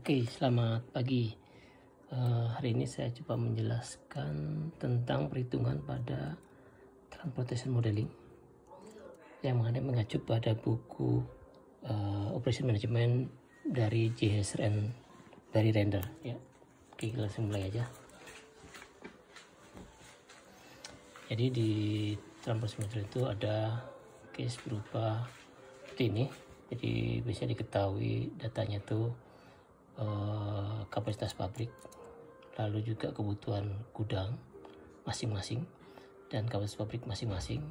Oke, selamat pagi. Hari ini saya coba menjelaskan tentang perhitungan pada transportation modeling yang mengacu pada buku Operation Management dari J. Hesser and Barry Render. Ya, oke, kita langsung mulai aja. Jadi di transportation modeling itu ada case berupa seperti ini. Jadi bisa diketahui datanya tuh kapasitas pabrik, lalu juga kebutuhan gudang masing-masing dan kapasitas pabrik masing-masing,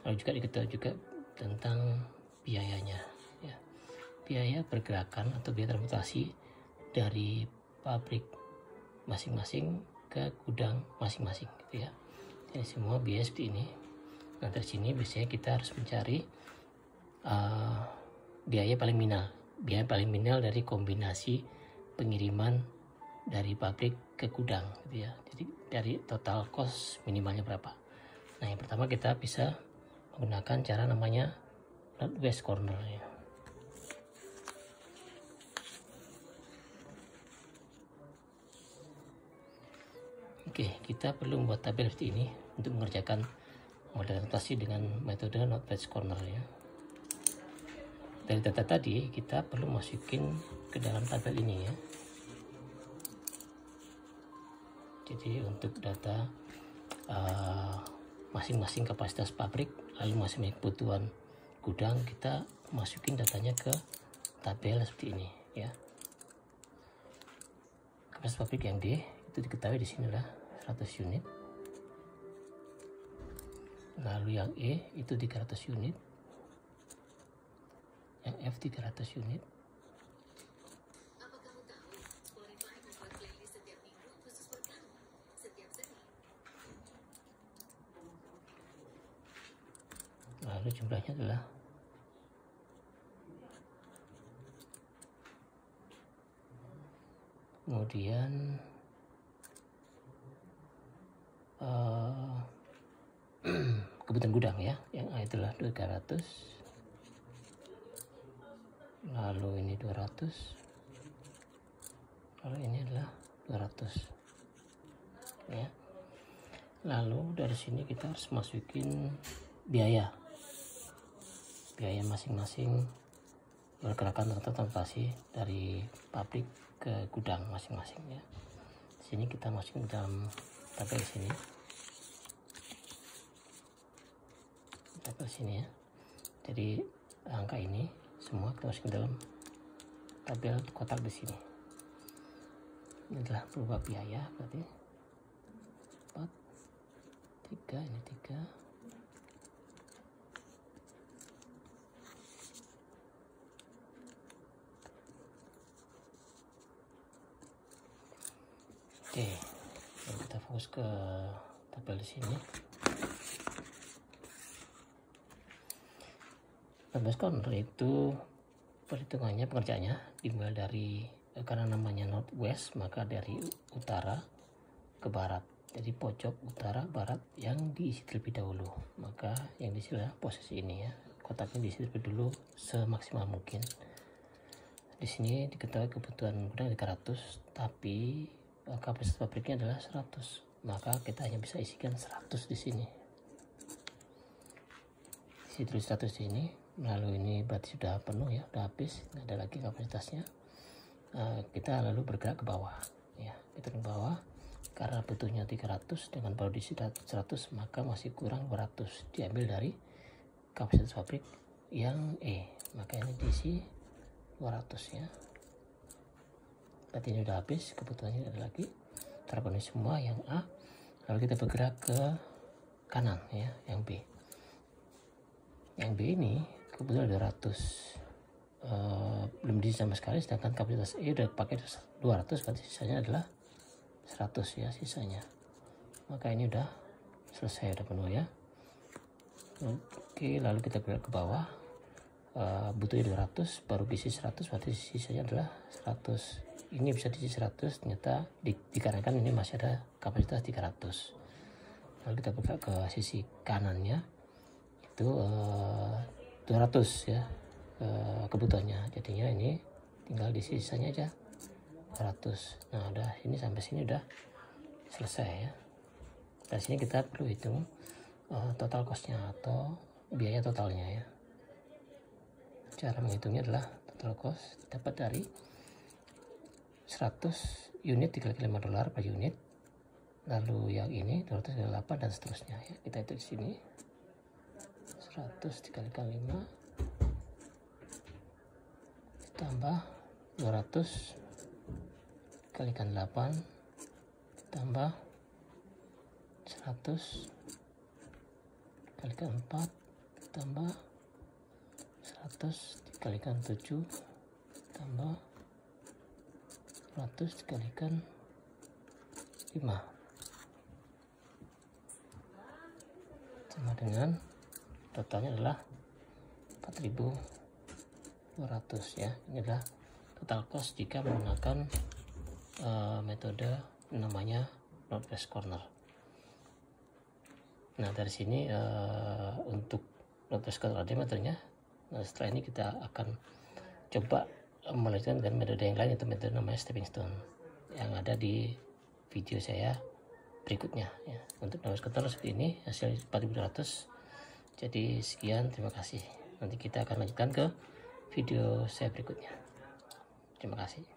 lalu juga diketahui juga tentang biayanya, ya. Biaya pergerakan atau biaya transportasi dari pabrik masing-masing ke gudang masing-masing, gitu ya. Jadi semua biaya seperti ini. Nah, dari sini biasanya kita harus mencari biaya paling minimal dari kombinasi pengiriman dari pabrik ke gudang, gitu ya. Jadi dari total cost minimalnya berapa. Nah, yang pertama kita bisa menggunakan cara namanya northwest corner, ya. Oke, kita perlu membuat tabel seperti ini untuk mengerjakan model transportasi dengan metode northwest corner, ya. Dari data tadi kita perlu masukin ke dalam tabel ini, ya. Jadi untuk data masing-masing kapasitas pabrik lalu masing-masing kebutuhan gudang, kita masukin datanya ke tabel seperti ini, ya. Kapasitas pabrik yang D itu diketahui di sinilah 100 unit, lalu yang E itu 300 unit, yang F 300 unit, lalu jumlahnya adalah kemudian kebutuhan gudang, ya, yang A itulah 300, lalu ini 200, lalu ini adalah 200, ya. Lalu dari sini kita harus masukin biaya masing-masing pergerakan atau transportasi dari pabrik ke gudang masing-masing, ya. Di sini kita masukin dalam tabel sini, ya. Jadi angka ini semua kita masukin dalam tabel kotak di sini. Ini adalah berupa biaya, berarti 4, 3, ini 3, oke. Kita fokus ke tabel di sini. Northwest corner itu perhitungannya, pengerjaannya dimulai dari, karena namanya northwest maka dari utara ke barat. Jadi pojok utara barat yang diisi terlebih dahulu. Maka yang diisi adalah posisi ini, ya. Kotaknya diisi terlebih dulu semaksimal mungkin. Di sini diketahui kebutuhan gudang 300, tapi kapasitas pabriknya adalah 100. Maka kita hanya bisa isikan 100 di sini. Isi terus 100 di sini. Lalu ini berarti sudah penuh, ya, sudah habis, nggak ada lagi kapasitasnya. Kita lalu bergerak ke bawah, ya. Kita ke bawah karena butuhnya 300 dengan baru diisi 100, maka masih kurang 200, diambil dari kapasitas pabrik yang E, maka ini diisi 200, ya. Berarti ini sudah habis, kebutuhannya ada lagi, terpenuhi semua yang A. Lalu kita bergerak ke kanan, ya, yang B. Yang B ini kebetulan 200, belum diisi sama sekali, sedangkan kapasitas E udah pakai 200, berarti sisanya adalah 100, ya, sisanya. Maka ini udah selesai, udah penuh, ya. Oke, lalu kita bergerak ke bawah, butuhnya 200, baru diisi 100, berarti sisanya adalah 100. Ini bisa diisi 100, ternyata dikarenakan ini masih ada kapasitas 300. Lalu kita bergerak ke sisi kanannya, itu 200, ya, kebutuhannya. Jadinya ini tinggal diisi sisanya aja 200. Nah udah, ini sampai sini udah selesai ya. Dari sini kita perlu hitung total costnya atau biaya totalnya ya. Cara menghitungnya adalah total cost dapat dari 100 unit dikali $5 per unit, lalu yang ini 208 dan seterusnya ya. Kita hitung di sini 100 dikalikan 5 ditambah 200 dikalikan 8 ditambah 100 dikalikan 4 ditambah 100 dikalikan 7 tambah 100 dikalikan 5 sama dengan totalnya adalah 4.200 ya. Ini adalah total cost jika menggunakan metode namanya Northwest Corner. Nah dari sini untuk Northwest Corner diameternya. Nah setelah ini kita akan coba melanjutkan dengan metode yang lain, yaitu metode namanya stepping stone yang ada di video saya berikutnya ya. Untuk Northwest Corner seperti ini, hasil 4.200. Jadi sekian, terima kasih. Nanti kita akan lanjutkan ke video saya berikutnya. Terima kasih.